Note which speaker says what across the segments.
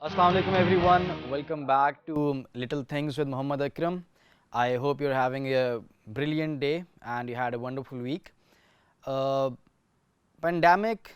Speaker 1: Assalamu alaikum everyone. Welcome back to Little Things with Muhammad Akram. I hope you're having a brilliant day and you had a wonderful week. Pandemic,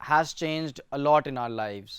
Speaker 1: has changed a lot in our lives.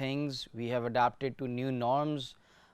Speaker 1: things. We have adapted to new norms.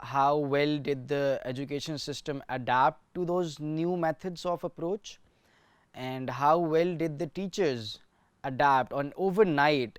Speaker 1: How well did the education system adapt to those new methods of approach, and how well did the teachers adapt on overnight.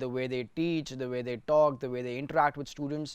Speaker 1: the way they teach, the way they talk, the way they interact with students,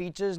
Speaker 1: teachers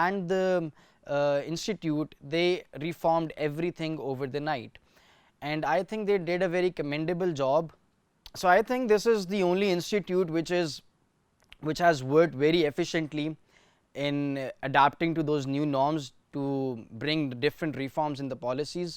Speaker 1: and the institute, they reformed everything over the night, and I think they did a very commendable job. So I think this is the only institute which has worked very efficiently in adapting to those new norms to bring different reforms in the policies.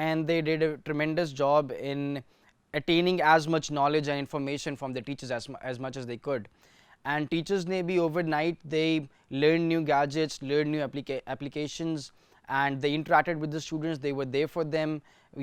Speaker 1: and they did a tremendous job in attaining as much knowledge and information from the teachers as much as they could. And teachers ne bhi overnight, they learned new gadgets, learned new applications, and they interacted with the students. They were there for them.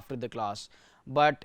Speaker 1: after the class. But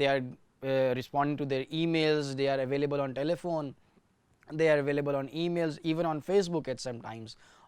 Speaker 1: they are responding to their emails, they are available on telephone, they are available on emails, even on Facebook at some times.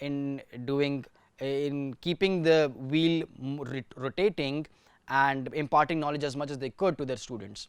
Speaker 1: in keeping the wheel rotating and imparting knowledge as much as they could to their students.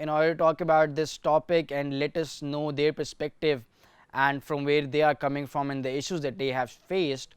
Speaker 1: in order to talk about this topic and let us know their perspective and from where they are coming from and the issues that they have faced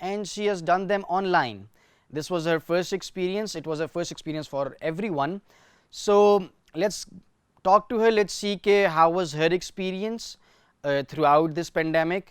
Speaker 1: and she has done them online. This was her first experience. It was her first experience for everyone. So let's talk to her. Let's see how was her experience throughout this pandemic.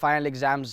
Speaker 1: final exams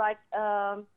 Speaker 2: but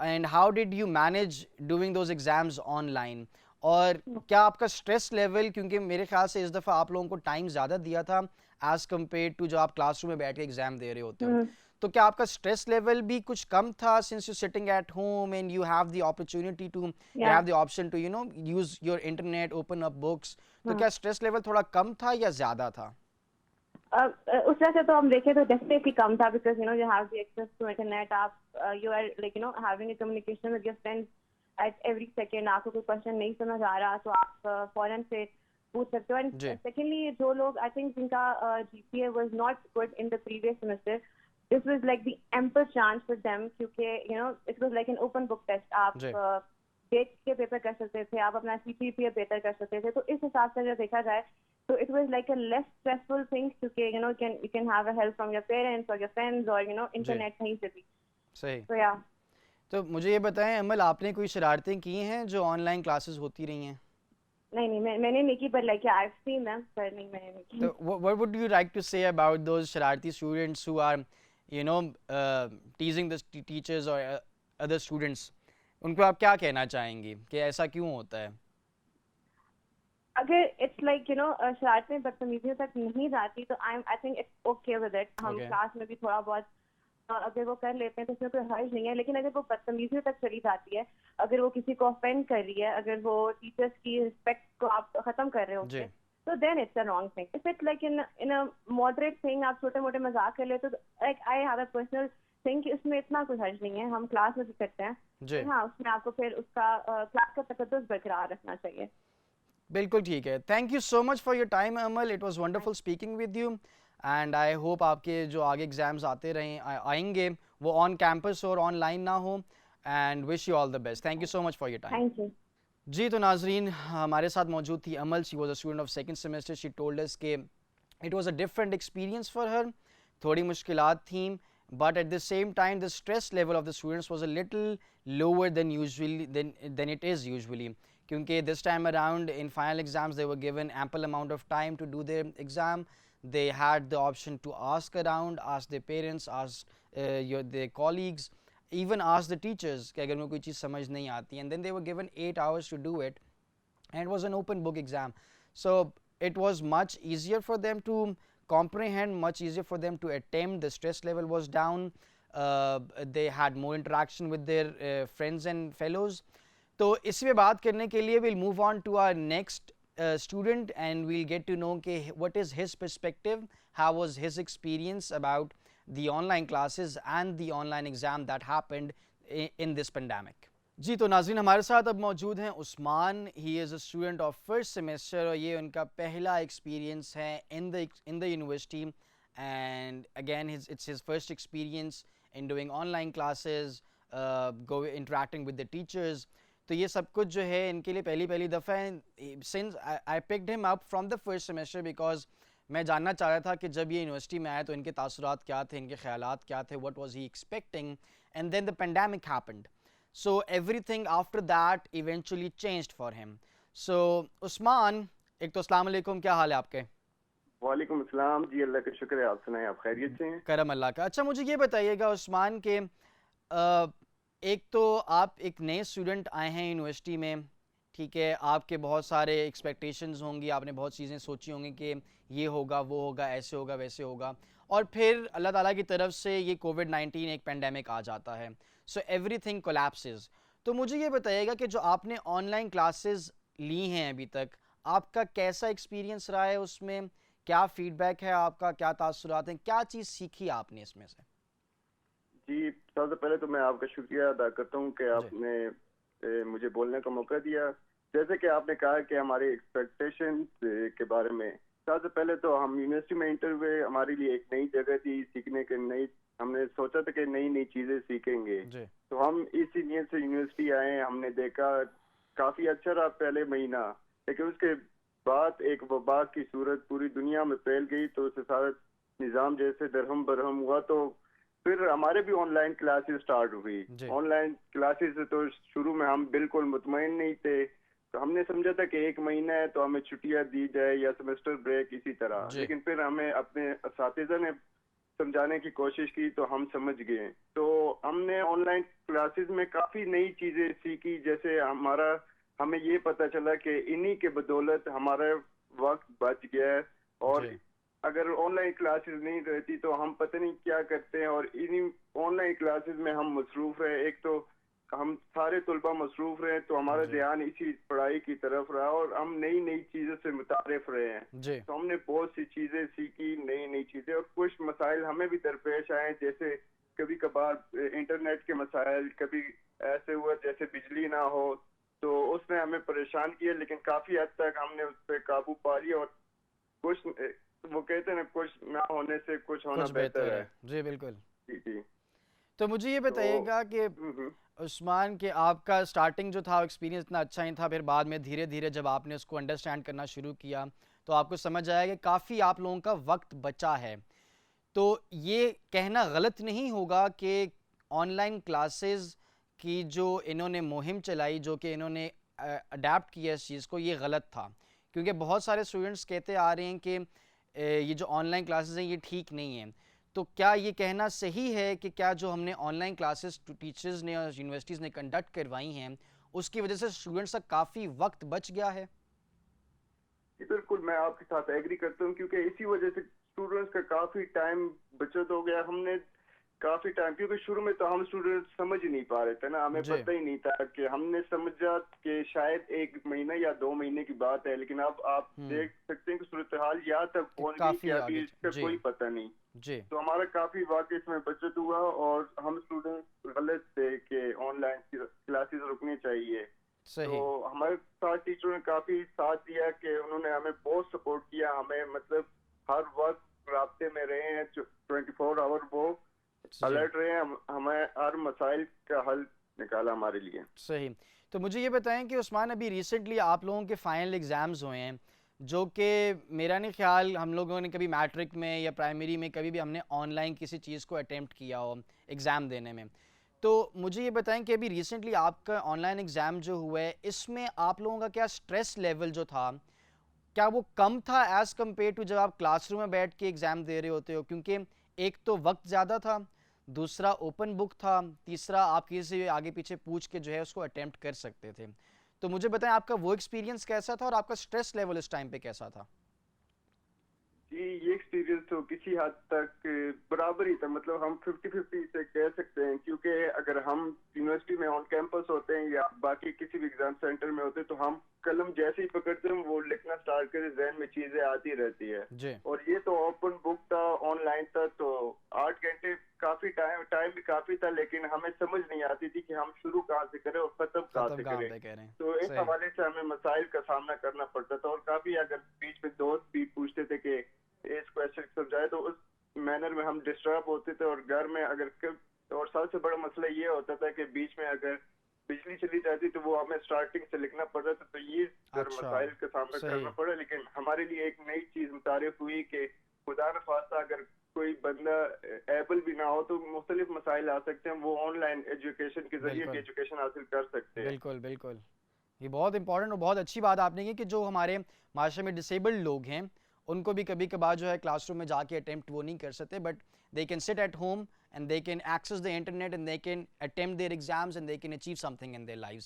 Speaker 1: and how did you manage doing those exams on line? اور کیا آپ کا stress level, کیونکہ میرے خیال سے اس دفعہ آپ لوگوں کو ٹائم زیادہ دیا تھا ایز کمپیئر ٹو جو آپ کلاس روم میں بیٹھ کے ایگزام دے رہے ہوتے ہیں، تو کیا آپ کا اسٹریس لیول بھی کچھ کم تھا since you sitting at home and you have the opportunity to you have the option to use your internet, open up books, تو کیا اسٹریس لیول تھوڑا کم تھا یا زیادہ تھا؟
Speaker 2: اس طرح سے تو ہم دیکھیں تو ڈیفینیٹلی کم تھا because you have the access to internet. آپ you are like having a communication with your friends at every second. آپ کو کوئی کوشچن نہیں سمجھ آ رہا تو آپ فوراً سے پوچھ سکتے ہو. اینڈ سیکنڈلی جو لوگ آئی تھنک جن کا G P A was not good in the previous semester, this was like the ample chance for them, کیونکہ it was like an open book test. آپ دیکھ کے پیپر کر سکتے تھے, آپ اپنا سی پی پی اے بہتر کر سکتے تھے. تو اس حساب سے اگر دیکھا جائے تو it was like a less stressful thing, کیونکہ you can have a help from your parents or your friends or internet کہیں سے بھی.
Speaker 1: صحیح.
Speaker 2: So yeah.
Speaker 1: تو مجھے یہ بتائیں امل, آپ نے کوئی شرارتیں کی ہیں جو آن لائن کلاسز ہوتی رہی ہیں؟
Speaker 2: نہیں میں نے نہیں کی, but like I've seen them, but نہیں میں نے نہیں کی.
Speaker 1: So what would you like to say about those شرارتی students who are teasing the teachers or other students? ان کو آپ کیا کہنا چاہیں گی کہ ایسا کیوں ہوتا ہے؟
Speaker 2: اگر اٹس لائک شرارتیں بدتمیزیوں تک نہیں جاتی تو I think it's okay with it. ہم کلاس میں بھی تھوڑا بہت اگر وہ کر لیتے ہیں تو اس میں کوئی حرج نہیں ہے, لیکن اگر وہ بدتمیزیوں تک چلی جاتی ہے, اگر وہ کسی کو offend کر رہی ہے, اگر وہ ٹیچرس کی رسپیکٹ کو آپ ختم کر رہے ہوتے ہیں, تو then it's a wrong thing. If it's like in a moderate thing, آپ چھوٹے موٹے مذاق کر لیتے تو like I have a personal thing کہ اس میں اتنا کوئی حرج نہیں ہے, ہم کلاس میں بھی کرتے ہیں. ہاں, اس میں آپ کو پھر اس کا کلاس کا تقدس برقرار رکھنا چاہیے.
Speaker 1: بالکل ٹھیک ہے. Thank you so much for your time Amal, it was wonderful speaking with you, and I hope آپ کے جو آگے ایگزامز آئیں گے وہ آن کیمپس اور آن لائن نہ ہوں, and wish you all the best. Thank you so much for your time.
Speaker 2: Thank you.
Speaker 1: جی تو ناظرین, ہمارے ساتھ موجود تھی Amal. She was a student of second semester. She told us کہ it was a different experience for her. تھوڑی مشکلات تھیں, but at the same time the stress level of the students was a little lower than it is usually, kyunki this time around in final exams they were given ample amount of time to do their exam. They had the option to ask around, ask their parents, ask their colleagues, even ask the teachers کہ اگر میں کوئی چیز سمجھ نہیں آتی, and then they were given 8 hours to do it, and it was an open book exam, so it was much easier for them to comprehend, much easier for them to attempt. The stress level was down, they had more interaction with their friends and fellows. تو اس پہ بات کرنے کے لیے we'll move on to our next student and we'll get to know کہ what is his perspective, how was his experience about the online classes and the online exam that happened in this pandemic. جی تو ناظرین, ہمارے ساتھ اب موجود ہیں Usman. He is a student of first semester اور یہ ان کا پہلا ایکسپیرینس ہے in the university, and again it's his first experience in doing online classes, interacting with the teachers. تو یہ سب کچھ جو ہے ان کے لیے پہلی دفعہ ہے. سنس آئی پکڈ ہم up from the first semester because میں جاننا چاہ رہا تھا کہ جب یہ یونیورسٹی میں آئے تو ان کے تاثرات کیا تھے, ان کے خیالات کیا تھے, what was he expecting, and then the pandemic happened. So everything after that eventually changed for him. So Usman, ایک تو السلام علیکم, کیا حال ہے آپ کے؟
Speaker 3: وعلیکم السلام. جی اللہ کا شکر ہے, آپ سنائیں, آپ خیریت سے ہیں؟
Speaker 1: کرم اللہ کا. اچھا مجھے یہ بتائیے گا عثمان کہ ایک تو آپ ایک نئے اسٹوڈنٹ آئے ہیں یونیورسٹی میں, ٹھیک ہے, آپ کے بہت سارے ایکسپیکٹیشنز ہوں گی, آپ نے بہت چیزیں سوچی ہوں گی کہ یہ ہوگا, وہ ہوگا, ایسے ہوگا, ویسے ہوگا, اور پھر اللہ تعالیٰ کی طرف سے یہ کووڈ-19 ایک پینڈیمک آ جاتا ہے. So everything collapses. تو مجھے یہ بتائیے گا کہ جو آپ نے آن لائن کلاسز لی ہیں ابھی تک, آپ کا کیسا ایکسپیرینس رہا ہے اس میں, کیا فیڈ بیک ہے آپ کا, کیا تاثرات ہیں, کیا چیز سیکھی آپ نے اس میں سے؟
Speaker 3: جی سب سے پہلے تو میں آپ کا شکریہ ادا کرتا ہوں کہ آپ نے مجھے بولنے کا موقع دیا. جیسے کہ آپ نے کہا کہ ہمارے ایکسپیکٹیشن کے بارے میں, سب سے پہلے تو ہم یونیورسٹی میں انٹر ہوئے, ہمارے لیے ایک نئی جگہ تھی سیکھنے کے, ہم نے سوچا تھا کہ نئی چیزیں سیکھیں گے. تو ہم اسی نیت سے یونیورسٹی آئے. ہم نے دیکھا کافی اچھا رہا پہلے مہینہ, لیکن اس کے بعد ایک وبا کی صورت پوری دنیا میں پھیل گئی, تو اس سے سارا نظام جیسے درہم برہم ہوا. تو پھر ہمارے بھی آن لائن کلاسز سٹارٹ ہوئی. آن لائن کلاسز سے تو شروع میں ہم بالکل مطمئن نہیں تھے, تو ہم نے سمجھا تھا کہ 1 مہینہ ہے تو ہمیں چھٹیاں دی جائے یا سیمسٹر بریک اسی طرح. لیکن پھر ہمیں اپنے اساتذہ نے سمجھانے کی کوشش کی تو ہم سمجھ گئے. تو ہم نے آن لائن کلاسز میں کافی نئی چیزیں سیکھی, جیسے ہمیں یہ پتہ چلا کہ انہی کے بدولت ہمارا وقت بچ گیا ہے, اور اگر آن لائن کلاسز نہیں رہتی تو ہم پتہ نہیں کیا کرتے ہیں, اور انہی آن لائن کلاسز میں ہم مصروف رہے. ایک تو ہم سارے طلبہ مصروف رہے تو ہمارا دھیان اسی پڑھائی کی طرف رہا, اور ہم نئی نئی چیزوں سے متعارف رہے ہیں. تو ہم نے بہت سی چیزیں سیکھی, نئی نئی چیزیں, اور کچھ مسائل ہمیں بھی درپیش آئے, جیسے کبھی کبھار انٹرنیٹ کے مسائل, کبھی ایسے ہوا جیسے بجلی نہ ہو, تو اس نے ہمیں پریشان کیا, لیکن کافی حد تک ہم نے اس پہ قابو پا لیا. اور کچھ وہ کہتے ہیں نا, کچھ نہ ہونے سے کچھ ہونا بہتر ہے.
Speaker 1: جی بالکل.
Speaker 3: جی
Speaker 1: تو مجھے یہ بتائیے گا کہ عثمان کہ آپ کا سٹارٹنگ جو تھا ایکسپیرینس اتنا اچھا نہیں تھا, پھر بعد میں دھیرے دھیرے جب آپ نے اس کو انڈرسٹینڈ کرنا شروع کیا تو آپ کو سمجھ آیا کہ کافی آپ لوگوں کا وقت بچا ہے. تو یہ کہنا غلط نہیں ہوگا کہ آن لائن کلاسز کی جو انہوں نے مہم چلائی, جو کہ انہوں نے اڈیپٹ کیا اس چیز کو, یہ غلط تھا, کیونکہ بہت سارے اسٹوڈنٹس کہتے آ رہے ہیں کہ یہ جو آن لائن کلاسز ہیں یہ ٹھیک نہیں ہیں. تو کیا یہ کہنا صحیح ہے کہ کیا جو ہم نے آن لائن کلاسز ٹیچرز نے اور یونیورسٹیز نے کنڈکٹ کروائی ہیں اس کی وجہ سے اسٹوڈنٹس کا کافی وقت بچ گیا ہے؟
Speaker 3: بالکل, میں آپ کے ساتھ ایگری کرتا ہوں, کیونکہ اسی وجہ سے اسٹوڈنٹس کا کافی ٹائم بچت ہو گیا. ہم نے کافی ٹائم, کیونکہ شروع میں تو ہم اسٹوڈنٹ سمجھ نہیں پا رہے تھے نا, ہمیں پتہ ہی نہیں تھا, کہ ہم نے سمجھا کہ شاید 1 مہینہ یا 2 مہینے کی بات ہے, لیکن اب آپ دیکھ سکتے ہیں کہ صورتحال یہاں تک پہنچ گئی کہ ابھی اس کا کوئی پتہ نہیں. تو ہمارا کافی واقعی اس میں بچت ہوا, اور ہم اسٹوڈنٹ غلط تھے کہ آن لائن کلاسز رکنے چاہیے. تو ہمارے ساتھ ٹیچروں نے کافی ساتھ دیا, کہ انہوں نے ہمیں بہت سپورٹ کیا, ہمیں مطلب ہر وقت رابطے میں رہے ہیں, 24 آور وہ الرٹ رہے ہیں, ہمیں ہر مسائل کا حل نکالا ہمارے لیے.
Speaker 1: صحیح. تو مجھے یہ بتائیں کہ عثمان ابھی ریسنٹلی آپ لوگوں کے فائنل ایگزامز ہوئے ہیں, جو کہ میرا نہیں خیال ہم لوگوں نے کبھی میٹرک میں یا پرائمری میں کبھی بھی ہم نے آن لائن کسی چیز کو اٹیمپٹ کیا ہو ایگزام دینے میں. تو مجھے یہ بتائیں کہ ابھی ریسنٹلی آپ کا آن لائن ایگزام جو ہوا ہے, اس میں آپ لوگوں کا کیا سٹریس لیول جو تھا, کیا وہ کم تھا ایز کمپیئر ٹو جب آپ کلاس روم میں بیٹھ کے ایگزام دے رہے ہوتے ہو؟ کیونکہ ایک تو وقت زیادہ تھا, دوسرا اوپن بک تھا, تیسرا آپ کسی سے آگے پیچھے پوچھ کے جو ہے اس کو اٹیمپٹ کر سکتے تھے. تو مجھے بتائیں آپ کا وہ ایکسپیرینس کیسا تھا, اور آپ کا سٹریس لیول اس ٹائم پہ کیسا تھا؟
Speaker 3: جی, یہ ایکسپیرینس تو کسی حد تک برابر ہی تھا, مطلب ہم 50-50 سے کہہ سکتے ہیں, کیونکہ اگر ہم یونیورسٹی میں آن کیمپس ہوتے ہیں یا باقی کسی بھی ایگزام سینٹر میں ہوتے ہیں تو ہم قلم جیسے ہی پکڑتے ہیں وہ لکھنا سٹارٹ کرتے, ذہن میں چیزیں آتی رہتی ہے. اور یہ تو اوپن بک تھا, آن لائن تھا, تو 8 گھنٹے کافی ٹائم بھی کافی تھا, لیکن ہمیں سمجھ نہیں آتی تھی کہ ہم شروع کہاں سے کریں اور ختم کہاں سے کریں. تو اس حوالے سے ہمیں مسائل کا سامنا کرنا پڑتا تھا, اور کافی اگر بیچ میں دوست بھی پوچھتے تھے کہ اس کویسچن سمجھائے تو اس مینر میں ہم ڈسٹرب ہوتے تھے. اور گھر میں اور سب سے بڑا مسئلہ یہ ہوتا تھا کہ بیچ میں اگر بجلی چلی جاتی تو وہ ہمیں سٹارٹنگ سے لکھنا پڑتا تھا, تو یہ مسائل کا سامنا کرنا پڑا. لیکن ہمارے لیے ایک نئی چیز متعارف ہوئی کہ خدا نخواستہ اگر کوئی بندہ ایبل بھی نہ ہو تو مختلف مسائل آ سکتے ہیں, وہ آن لائن ایجوکیشن کے ذریعے بھی ایجوکیشن حاصل کر سکتے ہیں.
Speaker 1: بالکل بالکل, یہ بہت امپورٹنٹ اور بہت اچھی بات آپ نے کی کہ جو ہمارے معاشرے میں ڈسیبلڈ لوگ ہیں ان کو بھی کبھی کبھار جو ہے کلاس روم میں جا کے اٹیمپٹ وہ نہیں کر سکتے, but they can sit at home and they can access the internet and they can attempt their exams and they can achieve something in their lives.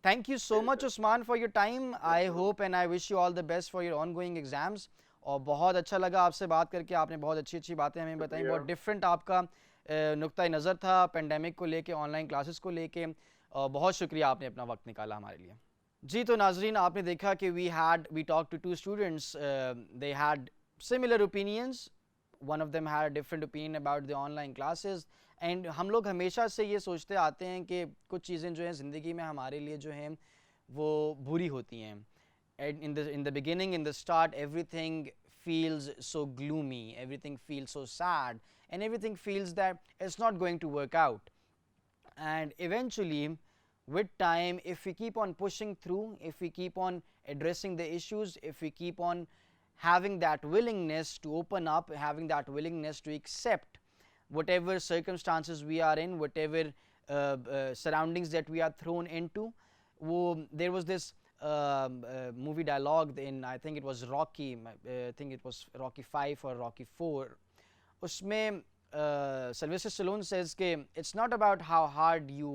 Speaker 1: Thank you so much Usman for your time. I hope and I wish you all the best for your ongoing exams. اور بہت اچھا لگا آپ سے بات کر کے, آپ نے بہت اچھی اچھی باتیں ہمیں بتائیں, بہت ڈفرینٹ آپ کا نقطۂ نظر تھا پینڈیمک کو لے کے, آن لائن کلاسز کو لے کے. بہت شکریہ, آپ نے اپنا وقت نکالا ہمارے لیے. جی تو ناظرین, آپ نے دیکھا کہ we talked to 2 students. They had similar opinions. One of them had a different opinion about the online classes. And ہم لوگ ہمیشہ سے یہ سوچتے آتے ہیں کہ کچھ چیزیں جو ہیں زندگی میں ہمارے لیے جو ہیں وہ بری ہوتی ہیں. In the beginning, in the start, everything feels so gloomy, everything feels so sad, and everything feels that it's not going to work out. And eventually, with time, if we keep on pushing through, if we keep on addressing the issues, if we keep on having that willingness to open up, having that willingness to accept whatever circumstances we are in, whatever surroundings that we are thrown into. There was this movie dialogue in, I think it was Rocky, I think it was Rocky 5 or Rocky 4. اس میں Sylvester Stallone says کہ it's not about how hard you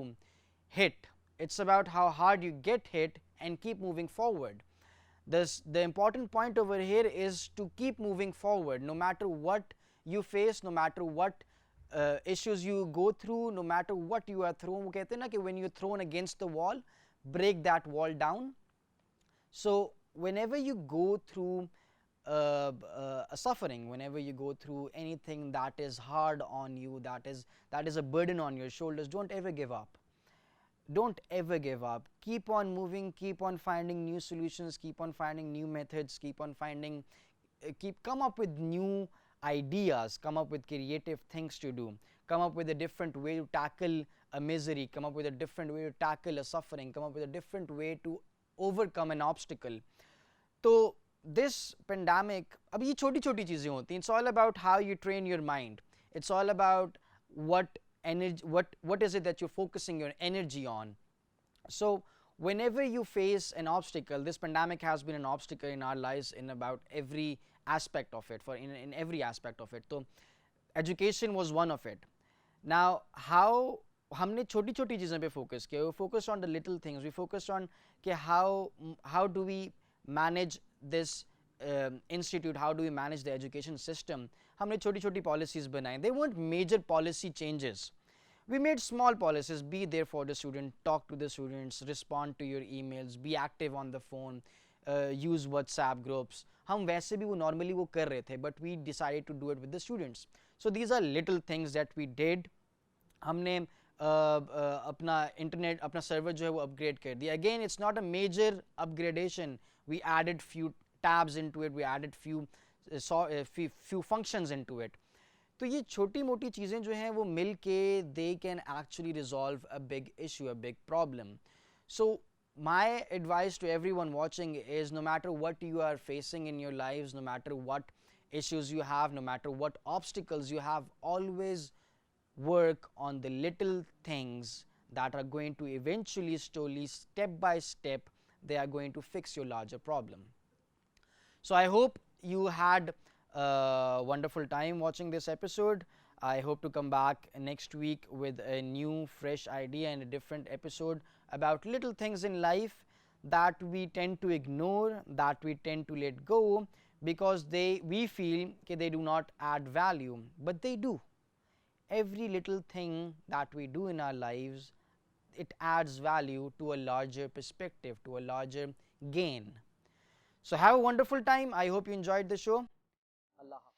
Speaker 1: hit, it's about how hard you get hit and keep moving forward. The important point over here is to keep moving forward no matter what you face, no matter what issues you go through, no matter what you are thrown. وہ کہتے ہیں نا کہ when you're thrown against the wall, break that wall down. So whenever you go through a suffering, whenever you go through anything that is hard on you, that is a burden on your shoulders, don't ever give up. Don't ever give up. Keep on moving, keep on finding new solutions, keep on finding new methods, come up with new ideas, come up with creative things to do, come up with a different way to tackle a misery, come up with a different way to tackle a suffering, come up with a different way to overcome an obstacle. تو this pandemic, اب یہ چھوٹی چھوٹی چیزیں ہوتی ہیں. It's all about how you train your mind. It's all about what is it that you're focusing your energy on. So whenever you face an obstacle, this pandemic has been an obstacle in our lives in about every aspect of it, in every aspect of it. So education was one of it. Now how ہم نے چھوٹی چھوٹی چیزوں پہ focus کیا. We focused on the little things. We focused on کہ how do we manage this institute, how do we manage the education system. ہم نے چھوٹی چھوٹی policies بنائیں. They weren't major policy changes. We made small policies. Be there for the student, talk to the students, respond to your emails, be active on the phone, use WhatsApp groups. ہم ویسے بھی وہ normally وہ کر رہے تھے, but we decided to do it with the students. So these are little things that we did. ہم نے اپنا انٹرنیٹ, اپنا سرور جو ہے وہ اپگریڈ کر دیا. Again it's not a major upgradation. We added few tabs into it, we added few functions into it. تو یہ چھوٹی موٹی چیزیں جو ہیں وہ مل کے they can actually resolve a big issue, a big problem. So my advice to everyone watching is, no matter what you are facing in your lives, no matter what issues you have, no matter what obstacles you have, always work on the little things that are going to eventually, slowly, step by step, they are going to fix your larger problem. So I hope you had a wonderful time watching this episode. I hope to come back next week with a new fresh idea and a different episode about little things in life that we tend to ignore, that we tend to let go because we feel that they do not add value, but they do. Every little thing that we do in our lives, it adds value to a larger perspective, to a larger gain. So have a wonderful time. I hope you enjoyed the show. Allah Hafiz.